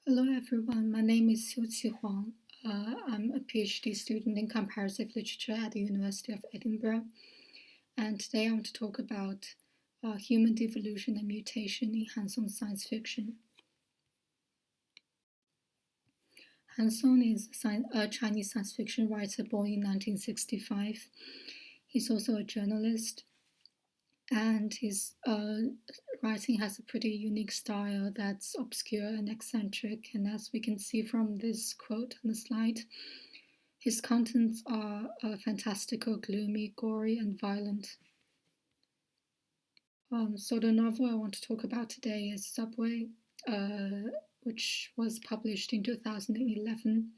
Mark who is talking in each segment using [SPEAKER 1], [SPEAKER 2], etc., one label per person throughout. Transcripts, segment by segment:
[SPEAKER 1] Hello everyone, my name is Xiuqi Huang. I'm a PhD student in comparative literature at the University of Edinburgh, and today I want to talk about human devolution and mutation in Han Song science fiction. Han Song is a Chinese science fiction writer born in 1965. He's also a journalist, and his writing has a pretty unique style that's obscure and eccentric, and as we can see from this quote on the slide, his contents are fantastical, gloomy, gory, and violent. So the novel I want to talk about today is Subway, which was published in 2011.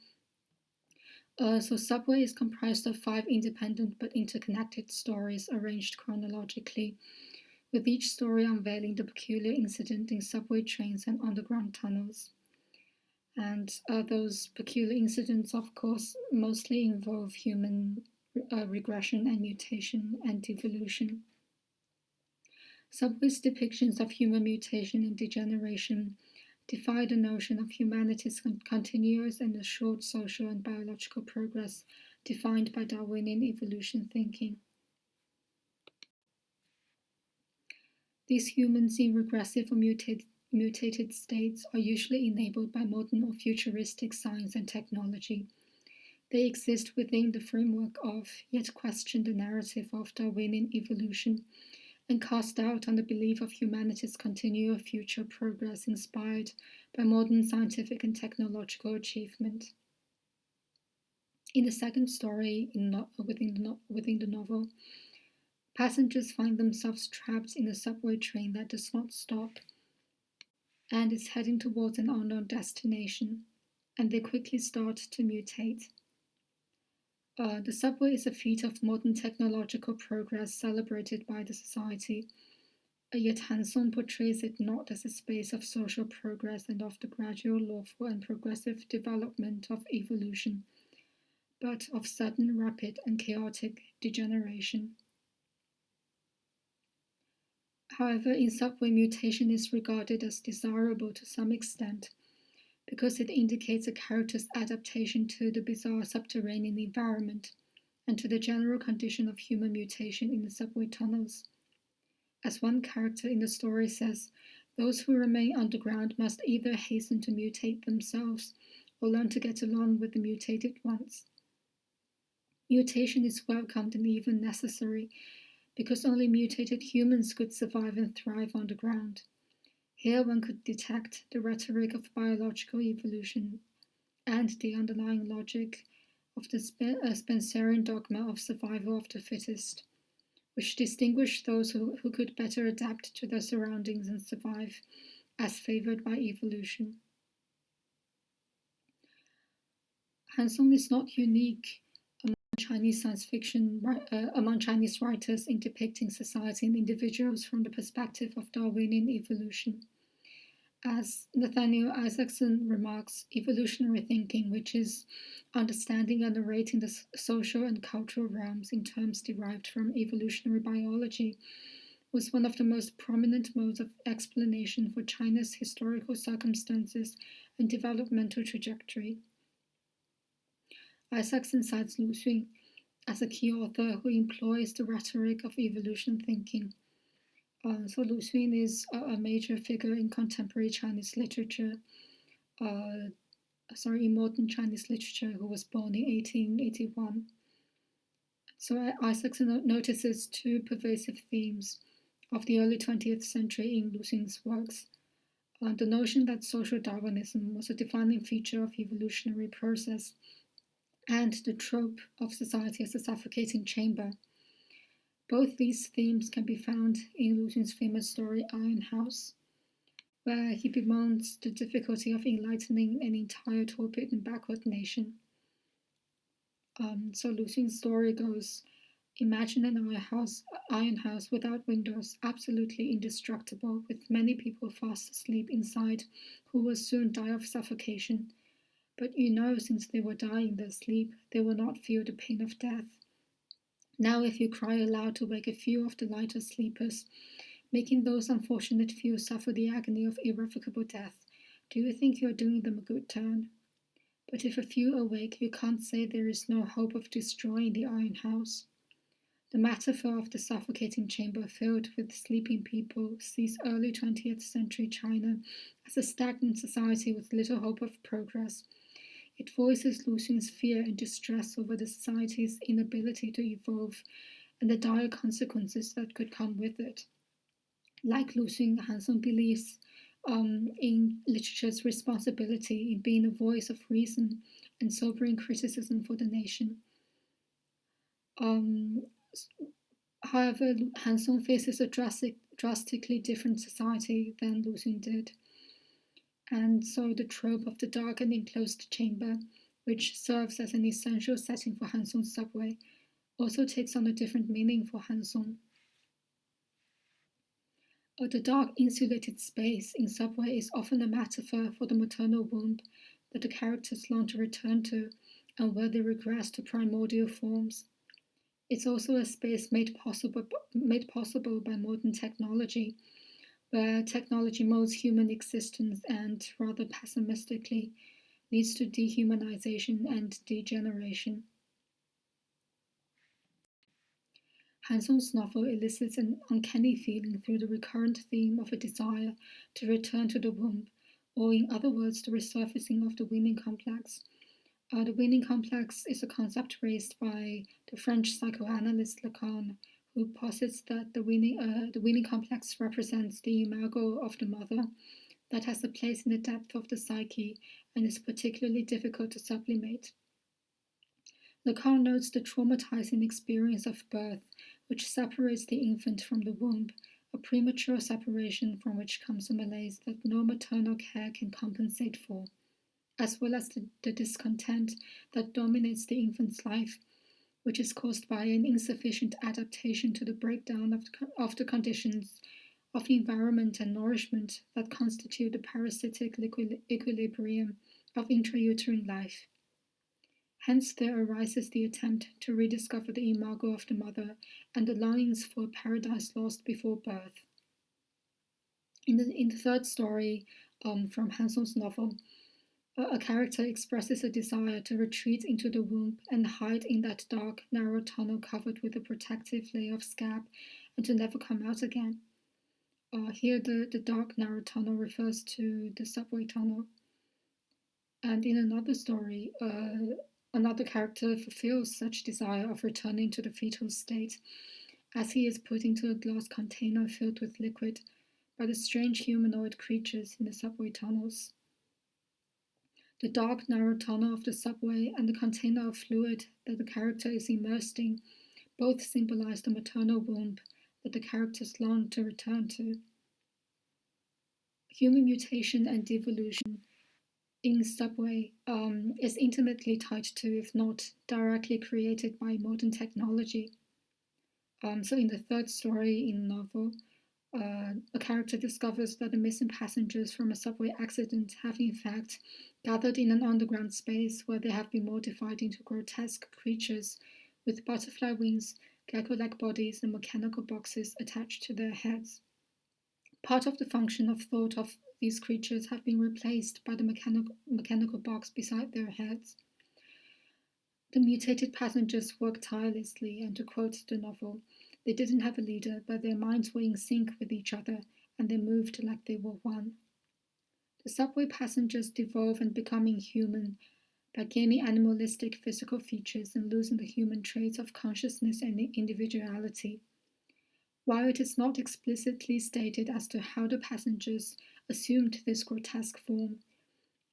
[SPEAKER 1] So Subway is comprised of 5 independent but interconnected stories arranged chronologically, with each story unveiling the peculiar incident in subway trains and underground tunnels. And those peculiar incidents, of course, mostly involve human regression and mutation and devolution. Subway's depictions of human mutation and degeneration defy the notion of humanity's continuous and assured social and biological progress defined by Darwinian evolution thinking. These humans in regressive or mutated states are usually enabled by modern or futuristic science and technology. They exist within the framework of, yet question the narrative of Darwinian evolution, and cast doubt on the belief of humanity's continual future progress inspired by modern scientific and technological achievement. In the second story within the novel, passengers find themselves trapped in a subway train that does not stop and is heading towards an unknown destination, and they quickly start to mutate. The subway is a feat of modern technological progress celebrated by the society, yet Han Song portrays it not as a space of social progress and of the gradual, lawful, and progressive development of evolution, but of sudden, rapid, and chaotic degeneration. However, in Subway, mutation is regarded as desirable to some extent, because it indicates a character's adaptation to the bizarre subterranean environment and to the general condition of human mutation in the subway tunnels. As one character in the story says, those who remain underground must either hasten to mutate themselves or learn to get along with the mutated ones. Mutation is welcomed and even necessary, because only mutated humans could survive and thrive underground. Here one could detect the rhetoric of biological evolution and the underlying logic of the Spencerian dogma of survival of the fittest, which distinguish those who could better adapt to their surroundings and survive, as favored by evolution. Han Song is not unique among Chinese science fiction, among Chinese writers in depicting society and individuals from the perspective of Darwinian evolution. As Nathaniel Isaacson remarks, evolutionary thinking, which is understanding and narrating the social and cultural realms in terms derived from evolutionary biology, was one of the most prominent modes of explanation for China's historical circumstances and developmental trajectory. Isaacson cites Lu Xun as a key author who employs the rhetoric of evolution thinking. So Lu Xun is a major figure in contemporary Chinese literature, in modern Chinese literature, who was born in 1881. So Isaacson notices 2 pervasive themes of the early 20th century in Lu Xun's works. The notion that social Darwinism was a defining feature of evolutionary process, and the trope of society as a suffocating chamber. Both these themes can be found in Lu Xun's famous story Iron House, where he bemoans the difficulty of enlightening an entire torpid and backward nation. So Lu Xun's story goes, imagine an iron house without windows, absolutely indestructible, with many people fast asleep inside who will soon die of suffocation. But since they were dying in their sleep, they will not feel the pain of death. Now if you cry aloud to wake a few of the lighter sleepers, making those unfortunate few suffer the agony of irrevocable death, Do you think you're doing them a good turn? But if a few awake, you can't say there is no hope of destroying the iron house. The metaphor of the suffocating chamber filled with sleeping people sees early 20th century China as a stagnant society with little hope of progress. It voices Lu Xun's fear and distress over the society's inability to evolve and the dire consequences that could come with it. Like Lu Xun, Han Song believes in literature's responsibility in being a voice of reason and sobering criticism for the nation. Um, However, Han Song faces a drastically different society than Lu Xun did. And so the trope of the dark and enclosed chamber, which serves as an essential setting for Han Song's subway, also takes on a different meaning for Han Song. The dark insulated space in subway is often a metaphor for the maternal womb that the characters long to return to and where they regress to primordial forms. It's also a space made possible by modern technology, where technology molds human existence and, rather pessimistically, leads to dehumanization and degeneration. Han Song's novel elicits an uncanny feeling through the recurrent theme of a desire to return to the womb, or in other words, the resurfacing of the weaning complex. The weaning complex is a concept raised by the French psychoanalyst Lacan, who posits that the weaning complex represents the imago of the mother that has a place in the depth of the psyche and is particularly difficult to sublimate. Lacan notes the traumatizing experience of birth, which separates the infant from the womb, a premature separation from which comes a malaise that no maternal care can compensate for, as well as the discontent that dominates the infant's life, which is caused by an insufficient adaptation to the breakdown of the conditions of environment and nourishment that constitute the parasitic equilibrium of intrauterine life. Hence, there arises the attempt to rediscover the imago of the mother and the longings for a paradise lost before birth. In the third story from Han Song's novel, a character expresses a desire to retreat into the womb and hide in that dark, narrow tunnel covered with a protective layer of scab and to never come out again. Here, the dark, narrow tunnel refers to the subway tunnel. And in another story, another character fulfills such desire of returning to the fetal state as he is put into a glass container filled with liquid by the strange humanoid creatures in the subway tunnels. The dark, narrow tunnel of the subway and the container of fluid that the character is immersed in both symbolize the maternal womb that the characters long to return to. Human mutation and devolution in subway is intimately tied to, if not directly created by modern technology. So in the third story in the novel, a character discovers that the missing passengers from a subway accident have in fact gathered in an underground space where they have been modified into grotesque creatures with butterfly wings, gecko-like bodies, and mechanical boxes attached to their heads. Part of the function of thought of these creatures have been replaced by the mechanical box beside their heads. The mutated passengers worked tirelessly, and to quote the novel, they didn't have a leader, but their minds were in sync with each other, and they moved like they were one. The subway passengers devolve and become inhuman by gaining animalistic physical features and losing the human traits of consciousness and individuality. While it is not explicitly stated as to how the passengers assumed this grotesque form,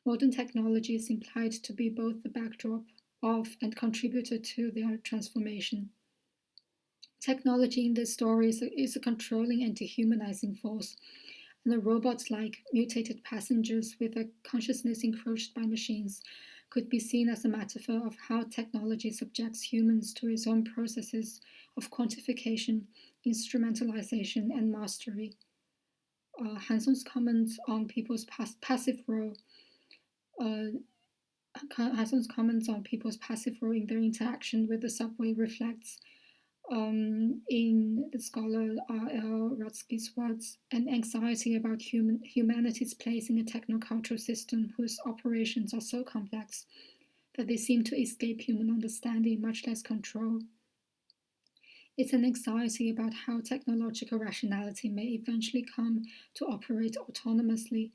[SPEAKER 1] modern technology is implied to be both the backdrop of and contributor to their transformation. Technology in this story is a controlling and dehumanizing force, and the robots-like mutated passengers with a consciousness encroached by machines could be seen as a metaphor of how technology subjects humans to its own processes of quantification, instrumentalization, and mastery. Han Song's comments on people's passive role in their interaction with the subway reflects In the scholar R.L. Rutsky's words, an anxiety about humanity's place in a technocultural system whose operations are so complex that they seem to escape human understanding, much less control. It's an anxiety about how technological rationality may eventually come to operate autonomously,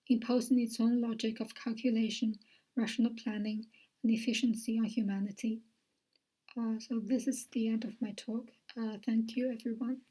[SPEAKER 1] imposing its own logic of calculation, rational planning, and efficiency on humanity. So this is the end of my talk. Thank you, everyone.